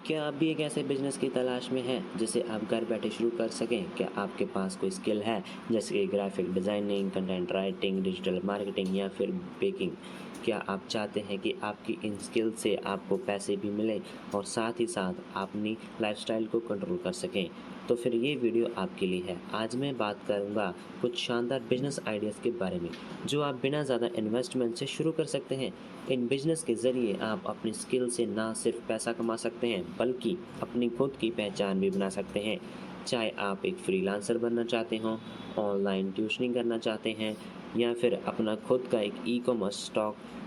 क्या आप भी एक ऐसे बिजनेस की तलाश में हैं जिसे आप घर बैठे शुरू कर सकें? क्या आपके पास कोई स्किल है जैसे कि graphic designing, content writing, digital marketing या फिर बेकिंग? क्या आप चाहते हैं कि आपकी इन स्किल से आपको पैसे भी मिलें और साथ ही साथ अपनी लाइफस्टाइल को कंट्रोल कर सकें? तो फिर ये वीडियो आपके लिए है। आज मैं बात करूँगा कुछ शानदार बिजनेस आइडियाज़ के बारे में जो आप बिना ज़्यादा इन्वेस्टमेंट से शुरू कर सकते हैं। इन बिजनेस के ज़रिए आप अपनी स्किल से ना सिर्फ पैसा कमा सकते हैं बल्कि अपनी खुद की पहचान भी बना सकते हैं। चाहे आप एक फ्रीलांसर बनना चाहते हों, ऑनलाइन ट्यूशनिंग करना चाहते हैं या फिर अपना खुद का एक ई-कॉमर्स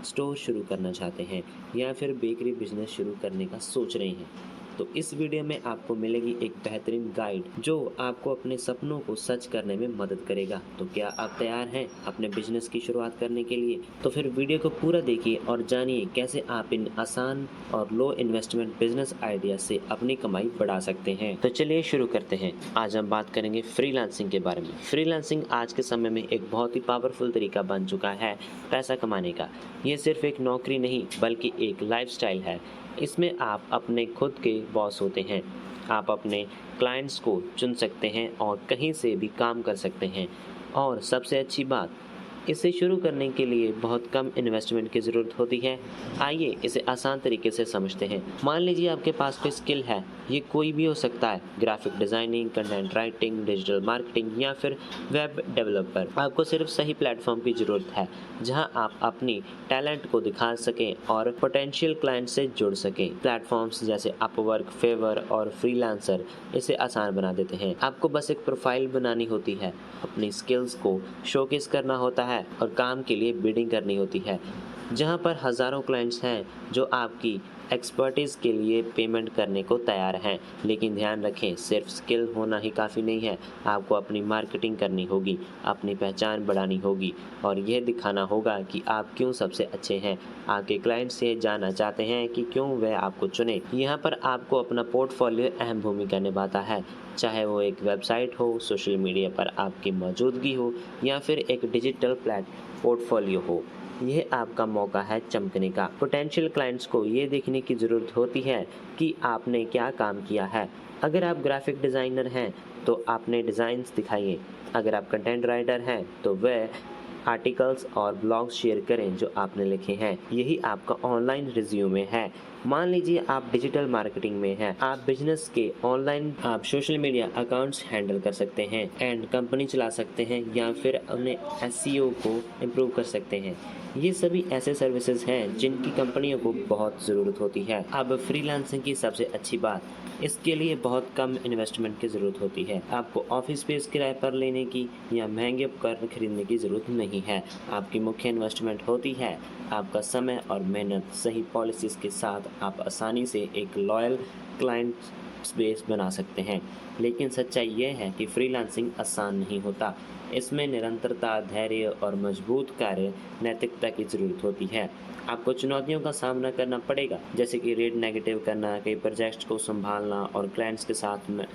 स्टोर शुरू करना चाहते हैं या फिर बेकरी बिजनेस शुरू करने का सोच रहे हैं, तो इस वीडियो में आपको मिलेगी एक बेहतरीन गाइड जो आपको अपने सपनों को सच करने में मदद करेगा। तो क्या आप तैयार हैं अपने बिजनेस की शुरुआत करने के लिए? तो फिर वीडियो को पूरा देखिए और जानिए कैसे आप इन आसान और लो इन्वेस्टमेंट बिजनेस आइडिया से अपनी कमाई बढ़ा सकते हैं। तो चलिए शुरू करते हैं। आज हम बात करेंगे फ्रीलांसिंग के बारे में। फ्रीलांसिंग आज के समय में एक बहुत ही पावरफुल तरीका बन चुका है पैसा कमाने का। ये सिर्फ एक नौकरी नहीं बल्कि एक लाइफस्टाइल है। इसमें आप अपने खुद के बॉस होते हैं। आप अपने क्लाइंट्स को चुन सकते हैं और कहीं से भी काम कर सकते हैं। और सबसे अच्छी बात, इसे शुरू करने के लिए बहुत कम इन्वेस्टमेंट की ज़रूरत होती है। आइए इसे आसान तरीके से समझते हैं। मान लीजिए आपके पास कोई स्किल है, ये कोई भी हो सकता है, graphic designing, content writing, digital marketing या फिर वेब डेवलपर। आपको सिर्फ सही प्लेटफॉर्म की ज़रूरत है जहां आप अपनी टैलेंट को दिखा सकें और पोटेंशियल क्लाइंट से जुड़ सकें। प्लेटफॉर्म्स जैसे अपवर्क, फेवर और फ्रीलांसर इसे आसान बना देते हैं। आपको बस एक प्रोफाइल बनानी होती है, अपनी स्किल्स को शोकेस करना होता है और काम के लिए बिडिंग करनी होती है। जहां पर हज़ारों क्लाइंट्स हैं जो आपकी एक्सपर्टीज़ के लिए पेमेंट करने को तैयार हैं। लेकिन ध्यान रखें, सिर्फ स्किल होना ही काफ़ी नहीं है। आपको अपनी मार्केटिंग करनी होगी, अपनी पहचान बढ़ानी होगी और यह दिखाना होगा कि आप क्यों सबसे अच्छे हैं। आपके क्लाइंट्स ये जानना चाहते हैं कि क्यों वह आपको चुने। यहाँ पर आपको अपना पोर्टफोलियो अहम भूमिका निभाता है। चाहे वो एक वेबसाइट हो, सोशल मीडिया पर आपकी मौजूदगी हो या फिर एक डिजिटल पोर्टफोलियो हो, यह आपका मौका है चमकने का। पोटेंशियल क्लाइंट्स को ये देखने की ज़रूरत होती है कि आपने क्या काम किया है। अगर आप ग्राफिक डिज़ाइनर हैं तो आपने डिज़ाइंस दिखाइए। अगर आप कंटेंट राइटर हैं तो वह आर्टिकल्स और ब्लॉग्स शेयर करें जो आपने लिखे हैं। यही आपका ऑनलाइन रिज्यूमे है। मान लीजिए आप डिजिटल मार्केटिंग में हैं, आप बिजनेस के ऑनलाइन आप सोशल मीडिया अकाउंट्स हैंडल कर सकते हैं एंड कंपनी चला सकते हैं या फिर अपने एसईओ को इम्प्रूव कर सकते हैं। ये सभी ऐसे सर्विसेज हैं जिनकी कंपनियों को बहुत ज़रूरत होती है। अब फ्रीलांसिंग की सबसे अच्छी बात, इसके लिए बहुत कम इन्वेस्टमेंट की ज़रूरत होती है। आपको ऑफिस स्पेस किराए पर लेने की या महंगे उपकरण खरीदने की ज़रूरत नहीं है। आपकी मुख्य इन्वेस्टमेंट होती है आपका समय और मेहनत। सही पॉलिसीज़ के साथ आप आसानी से एक लॉयल क्लाइंट बेस बना सकते हैं। लेकिन सच्चाई यह है कि फ्रीलांसिंग आसान नहीं होता। इसमें निरंतरता, धैर्य और मजबूत कार्य नैतिकता की ज़रूरत होती है। आपको चुनौतियों का सामना करना पड़ेगा, जैसे कि रेट नेगेटिव करना, कई प्रोजेक्ट्स को संभालना और क्लाइंट्स के साथ में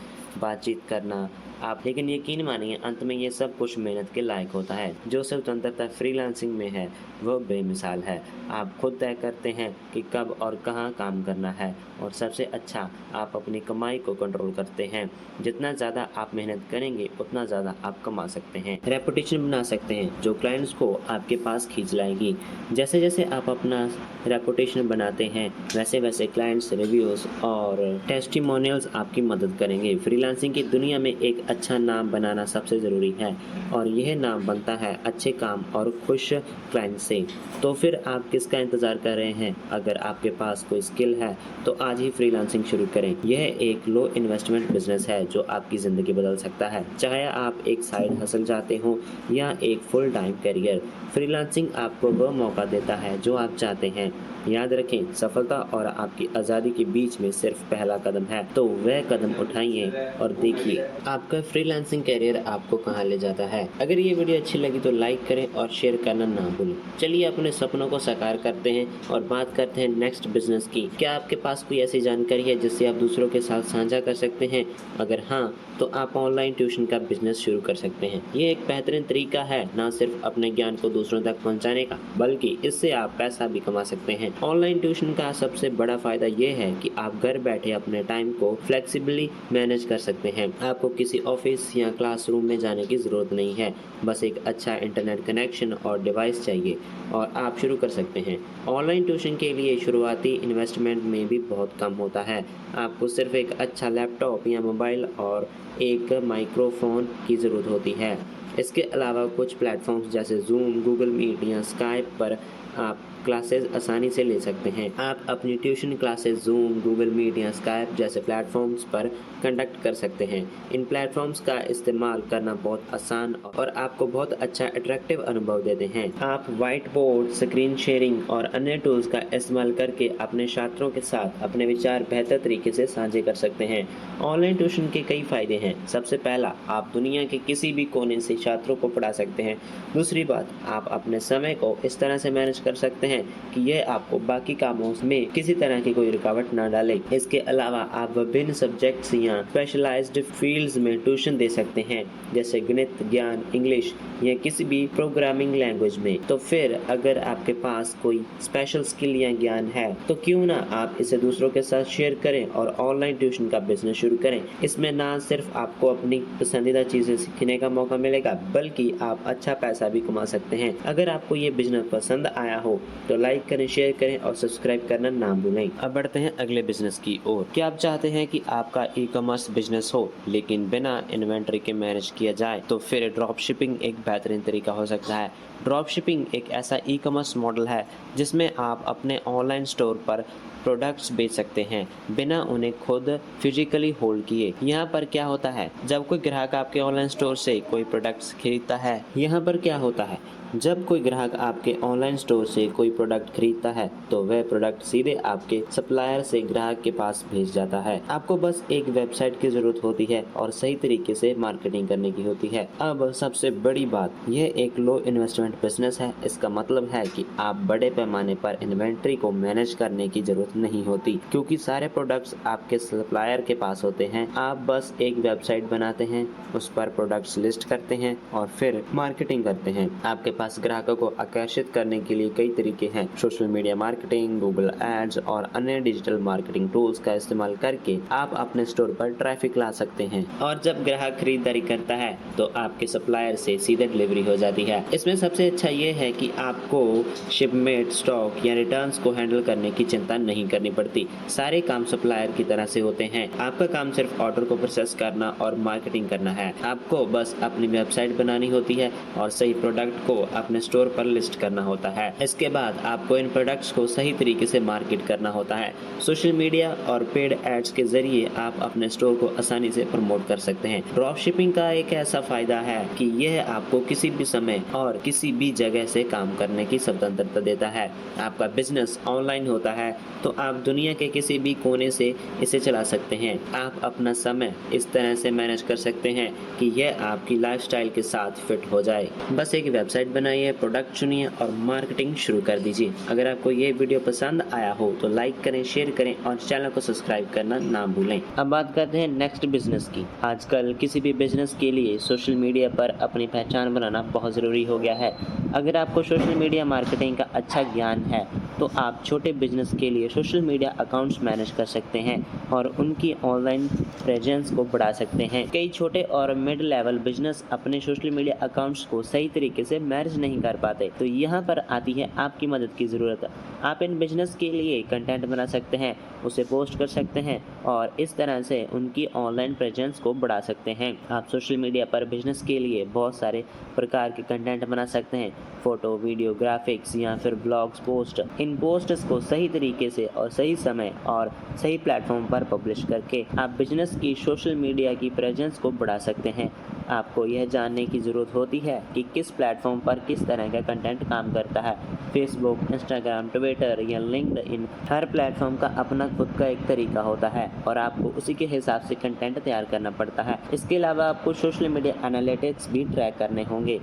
बातचीत करना। आप लेकिन यकीन मानिए, अंत में ये सब कुछ मेहनत के लायक होता है। जो स्वतंत्रता फ्रीलांसिंग में है वह बेमिसाल है। आप खुद तय करते हैं कि कब और कहाँ काम करना है और सबसे अच्छा, आप अपनी कमाई को कंट्रोल करते हैं। जितना ज़्यादा आप मेहनत करेंगे उतना ज़्यादा आप कमा सकते हैं। रेपुटेशन बना सकते हैं जो क्लाइंट्स को आपके पास खींच लाएगी। जैसे जैसे आप अपना रेपुटेशन बनाते हैं वैसे वैसे क्लाइंट्स, रिव्यूज़ और टेस्टिमोनियल्स आपकी मदद करेंगे। फ्रीलांसिंग की दुनिया में एक अच्छा नाम बनाना सबसे ज़रूरी है और यह नाम बनता है अच्छे काम और खुश क्लाइंट से। तो फिर आप किसका इंतज़ार कर रहे हैं? अगर आपके पास कोई स्किल है तो आज ही फ्रीलांसिंग शुरू करें। यह एक लो इन्वेस्टमेंट बिजनेस है जो आपकी ज़िंदगी बदल सकता है। चाहे आप एक साइड हसल चाहते हो या एक फुल टाइम करियर, फ्रीलांसिंग आपको वह मौका देता है जो आप चाहते हैं। याद रखें, सफलता और आपकी आज़ादी के बीच में सिर्फ पहला कदम है, तो वह कदम उठाइए और देखिए आपका फ्रीलांसिंग करियर आपको कहां ले जाता है। अगर ये वीडियो अच्छी लगी तो लाइक करें और शेयर करना ना भूलें। चलिए अपने सपनों को साकार करते हैं और बात करते हैं नेक्स्ट बिजनेस की। क्या आपके पास कोई ऐसी जानकारी है जिससे आप दूसरों के साथ साझा कर सकते हैं? अगर हाँ, तो आप ऑनलाइन ट्यूशन का बिजनेस शुरू कर सकते हैं। ये ये एक बेहतरीन तरीका है न सिर्फ अपने ज्ञान को दूसरों तक पहुंचाने का, बल्कि इससे आप पैसा भी कमा सकते हैं। ऑनलाइन ट्यूशन का सबसे बड़ा फायदा ये है कि आप घर बैठे अपने टाइम को फ्लेक्सिबली मैनेज कर सकते हैं। आपको किसी ऑफिस या क्लासरूम में जाने की जरूरत नहीं है, बस एक अच्छा इंटरनेट कनेक्शन और डिवाइस चाहिए और आप शुरू कर सकते हैं। ऑनलाइन ट्यूशन के लिए शुरुआती इन्वेस्टमेंट में भी बहुत कम होता है। आपको सिर्फ एक अच्छा लैपटॉप या मोबाइल और एक माइक्रोफोन की ज़रूरत होती है। इसके अलावा कुछ प्लेटफॉर्म्स जैसे जूम, गूगल मीट या स्काइप पर आप क्लासेस आसानी से ले सकते हैं। आप अपनी tuition classes Zoom, Google Meet या स्काइप जैसे प्लेटफॉर्म्स पर कंडक्ट कर सकते हैं। इन प्लेटफॉर्म्स का इस्तेमाल करना बहुत आसान और आपको बहुत अच्छा अट्रैक्टिव अनुभव देते हैं। आप व्हाइट बोर्ड, स्क्रीन शेयरिंग और अन्य टूल्स का इस्तेमाल करके अपने छात्रों के साथ अपने विचार बेहतर तरीके से साझे कर सकते हैं। ऑनलाइन ट्यूशन के कई फायदे हैं। सबसे पहला, आप दुनिया के किसी भी कोने से छात्रों को पढ़ा सकते हैं। दूसरी बात, आप अपने समय को इस तरह से मैनेज कर सकते हैं कि यह आपको बाकी कामों में किसी तरह की कोई रुकावट ना डाले। इसके अलावा आप विभिन्न सब्जेक्ट्स या स्पेशलाइज्ड फील्ड्स में ट्यूशन दे सकते हैं, जैसे गणित, ज्ञान, इंग्लिश या किसी भी प्रोग्रामिंग लैंग्वेज में। तो फिर अगर आपके पास कोई स्पेशल स्किल या ज्ञान है तो क्यों ना आप इसे दूसरों के साथ शेयर करें और ऑनलाइन ट्यूशन का बिजनेस शुरू करें। इसमें ना सिर्फ आपको अपनी पसंदीदा चीजें सीखने का मौका मिलेगा, बल्कि आप अच्छा पैसा भी कमा सकते हैं। अगर आपको ये बिजनेस पसंद आया हो तो लाइक करें, शेयर करें और सब्सक्राइब करना ना भूलें। अब बढ़ते हैं अगले बिजनेस की ओर। क्या आप चाहते हैं कि आपका ई कॉमर्स बिजनेस हो लेकिन बिना इन्वेंट्री के मैनेज किया जाए, तो फिर ड्रॉप शिपिंग एक बेहतरीन तरीका हो सकता है। ड्रॉप शिपिंग एक ऐसा ई कॉमर्स मॉडल है जिसमें आप अपने ऑनलाइन स्टोर पर प्रोडक्ट्स बेच सकते हैं बिना उन्हें खुद फिजिकली होल्ड किए। यहाँ पर क्या होता है, जब कोई ग्राहक आपके ऑनलाइन स्टोर से कोई प्रोडक्ट्स खरीदता है, यहाँ पर क्या होता है, जब कोई ग्राहक आपके ऑनलाइन स्टोर से कोई प्रोडक्ट खरीदता है तो वह प्रोडक्ट सीधे आपके सप्लायर से ग्राहक के पास भेज जाता है। आपको बस एक वेबसाइट की जरूरत होती है और सही तरीके से मार्केटिंग करने की होती है। अब सबसे बड़ी बात, यह एक लो इन्वेस्टमेंट बिजनेस है। इसका मतलब है कि आप बड़े पैमाने पर इन्वेंट्री को मैनेज करने की जरूरत नहीं होती, क्योंकि सारे प्रोडक्ट्स आपके सप्लायर के पास होते हैं। आप बस एक वेबसाइट बनाते हैं, उस पर प्रोडक्ट्स लिस्ट करते हैं और फिर मार्केटिंग करते हैं। आपके पास ग्राहकों को आकर्षित करने के लिए कई तरीके हैं। Social media marketing, Google ads और अन्य डिजिटल मार्केटिंग टूल्स का इस्तेमाल करके आप अपने स्टोर पर ट्रैफिक ला सकते हैं और जब ग्राहक खरीदारी करता है तो आपके सप्लायर से सीधे डिलीवरी हो जाती है। इसमें सबसे अच्छा ये है कि आपको शिपमेंट, स्टॉक या रिटर्न्स को हैंडल करने की चिंता नहीं करनी पड़ती। सारे काम सप्लायर की तरह से होते हैं। आपका काम सिर्फ ऑर्डर को प्रोसेस करना और मार्केटिंग करना है। आपको बस अपनी वेबसाइट बनानी होती है और सही प्रोडक्ट को अपने स्टोर पर लिस्ट करना होता है। इसके बाद आपको इन प्रोडक्ट्स को सही तरीके से मार्केट करना होता है। सोशल मीडिया और पेड एड्स के जरिए आप अपने स्टोर को आसानी से प्रमोट कर सकते हैं। ड्रॉप शिपिंग का एक ऐसा फायदा है कि यह आपको किसी भी समय और किसी भी जगह से काम करने की स्वतंत्रता देता है। आपका बिजनेस ऑनलाइन होता है तो आप दुनिया के किसी भी कोने से इसे चला सकते हैं। आप अपना समय इस तरह से मैनेज कर सकते हैं कि यह आपकी लाइफस्टाइल के साथ फिट हो जाए। बस एक वेबसाइट बनाइए, प्रोडक्ट चुनिए और मार्केटिंग शुरू कर दीजिए। अगर आपको ये वीडियो पसंद आया हो तो लाइक करें, शेयर करें और चैनल को सब्सक्राइब करना ना भूलें। अब बात करते हैं नेक्स्ट बिजनेस की। आजकल किसी भी बिजनेस के लिए सोशल मीडिया पर अपनी पहचान बनाना बहुत ज़रूरी हो गया है। अगर आपको सोशल मीडिया मार्केटिंग का अच्छा ज्ञान है तो आप छोटे बिजनेस के लिए सोशल मीडिया अकाउंट्स मैनेज कर सकते हैं और उनकी ऑनलाइन प्रेजेंस को बढ़ा सकते हैं। कई छोटे और मिड लेवल बिजनेस अपने सोशल मीडिया अकाउंट्स को सही तरीके से मैनेज नहीं कर पाते, तो यहाँ पर आती है आपकी मदद की ज़रूरत। आप इन बिजनेस के लिए कंटेंट बना सकते हैं, उसे पोस्ट कर सकते हैं और इस तरह से उनकी ऑनलाइन प्रेजेंस को बढ़ा सकते हैं। आप सोशल मीडिया पर बिजनेस के लिए बहुत सारे प्रकार के कंटेंट बना सकते हैं, फोटो, वीडियो, ग्राफिक्स या फिर ब्लॉग्स पोस्ट। इन पोस्ट्स को सही तरीके से और सही समय और सही प्लेटफॉर्म पर पब्लिश करके आप बिजनेस की सोशल मीडिया की प्रेजेंस को बढ़ा सकते हैं। आपको यह जानने की ज़रूरत होती है कि किस प्लेटफॉर्म पर किस तरह का कंटेंट काम करता है। फेसबुक, इंस्टाग्राम, ट्विटर या लिंक्डइन, हर प्लेटफॉर्म का अपना खुद का एक तरीका होता है और आपको उसी के हिसाब से कंटेंट तैयार करना पड़ता है। इसके अलावा आपको सोशल मीडिया एनालिटिक्स भी ट्रैक करने होंगे।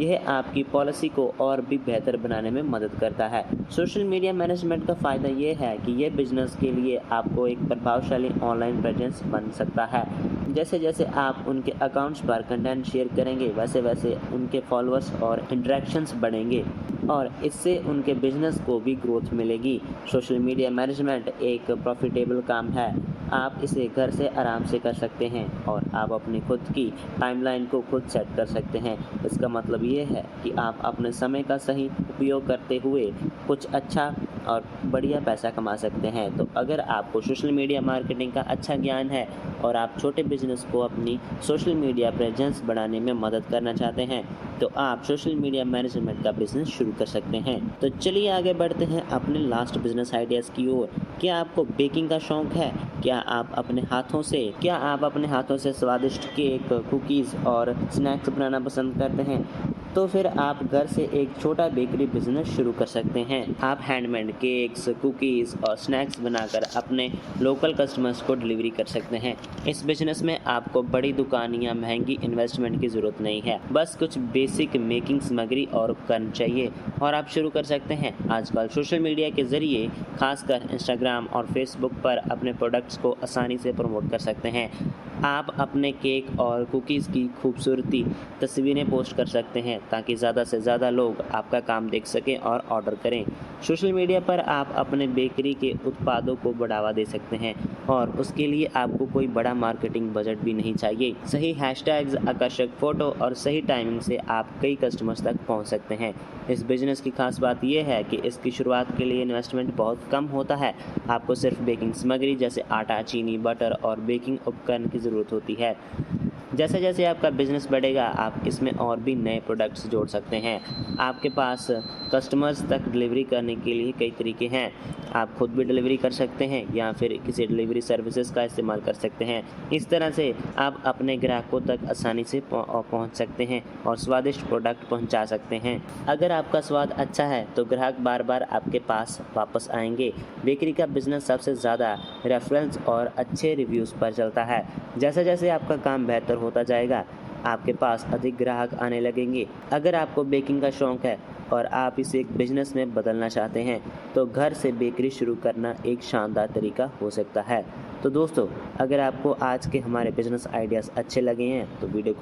यह आपकी पॉलिसी को और भी बेहतर बनाने में मदद करता है। सोशल मीडिया मैनेजमेंट का फ़ायदा ये है कि यह बिजनेस के लिए आपको एक प्रभावशाली ऑनलाइन प्रेजेंस बन सकता है। जैसे जैसे आप उनके अकाउंट्स पर कंटेंट शेयर करेंगे, वैसे वैसे उनके फॉलोअर्स और इंटरेक्शंस बढ़ेंगे और इससे उनके बिजनेस को भी ग्रोथ मिलेगी। सोशल मीडिया मैनेजमेंट एक प्रॉफिटेबल काम है। आप इसे घर से आराम से कर सकते हैं और आप अपनी खुद की टाइमलाइन को खुद सेट कर सकते हैं। इसका मतलब ये है कि आप अपने समय का सही उपयोग करते हुए कुछ अच्छा और बढ़िया पैसा कमा सकते हैं। तो अगर आपको सोशल मीडिया मार्केटिंग का अच्छा ज्ञान है और आप छोटे बिजनेस को अपनी सोशल मीडिया प्रेजेंस बढ़ाने में मदद करना चाहते हैं, तो आप सोशल मीडिया मैनेजमेंट का बिजनेस शुरू कर सकते हैं। तो चलिए आगे बढ़ते हैं अपने लास्ट बिजनेस आइडियाज़ की ओर। क्या आपको बेकिंग का शौक है? क्या आप अपने हाथों से स्वादिष्ट केक, कुकीज़ और स्नैक्स बनाना पसंद करते हैं? तो फिर आप घर से एक छोटा बेकरी बिजनेस शुरू कर सकते हैं। आप हैंडमेड केक्स, कुकीज़ और स्नैक्स बनाकर अपने लोकल कस्टमर्स को डिलीवरी कर सकते हैं। इस बिजनेस में आपको बड़ी दुकान या महंगी इन्वेस्टमेंट की ज़रूरत नहीं है। बस कुछ बेसिक मेकिंग सामग्री और उपकरण चाहिए और आप शुरू कर सकते हैं। आजकल सोशल मीडिया के ज़रिए खासकर इंस्टाग्राम और फेसबुक पर अपने प्रोडक्ट्स को आसानी से प्रमोट कर सकते हैं। आप अपने केक और कुकीज़ की खूबसूरती तस्वीरें पोस्ट कर सकते हैं ताकि ज़्यादा से ज़्यादा लोग आपका काम देख सकें और ऑर्डर करें। सोशल मीडिया पर आप अपने बेकरी के उत्पादों को बढ़ावा दे सकते हैं और उसके लिए आपको कोई बड़ा मार्केटिंग बजट भी नहीं चाहिए। सही हैशटैग्स, आकर्षक फ़ोटो और सही टाइमिंग से आप कई कस्टमर्स तक पहुंच सकते हैं। इस बिज़नेस की खास बात यह है कि इसकी शुरुआत के लिए इन्वेस्टमेंट बहुत कम होता है। आपको सिर्फ बेकिंग सामग्री जैसे आटा, चीनी, बटर और बेकिंग उपकरण की ज़रूरत होती है। जैसे जैसे आपका बिज़नेस बढ़ेगा, आप इसमें और भी नए प्रोडक्ट्स जोड़ सकते हैं। आपके पास कस्टमर्स तक डिलीवरी करने के लिए कई तरीके हैं। आप खुद भी डिलीवरी कर सकते हैं या फिर किसी डिलीवरी सर्विसेज का इस्तेमाल कर सकते हैं। इस तरह से आप अपने ग्राहकों तक आसानी से पहुंच सकते हैं और स्वादिष्ट प्रोडक्ट पहुंचा सकते हैं। अगर आपका स्वाद अच्छा है तो ग्राहक बार बार आपके पास वापस आएंगे। बेकरी का बिज़नेस सबसे ज़्यादा रेफरेंस और अच्छे रिव्यूज़ पर चलता है। जैसे जैसे आपका काम बेहतर होता जाएगा, आपके पास अधिक ग्राहक आने लगेंगे। अगर आपको बेकिंग का शौक़ है और आप इसे एक बिजनेस में बदलना चाहते हैं, तो घर से बेकरी शुरू करना एक शानदार तरीका हो सकता है। तो दोस्तों, अगर आपको आज के हमारे बिजनेस आइडियाज़ अच्छे लगे हैं तो वीडियो को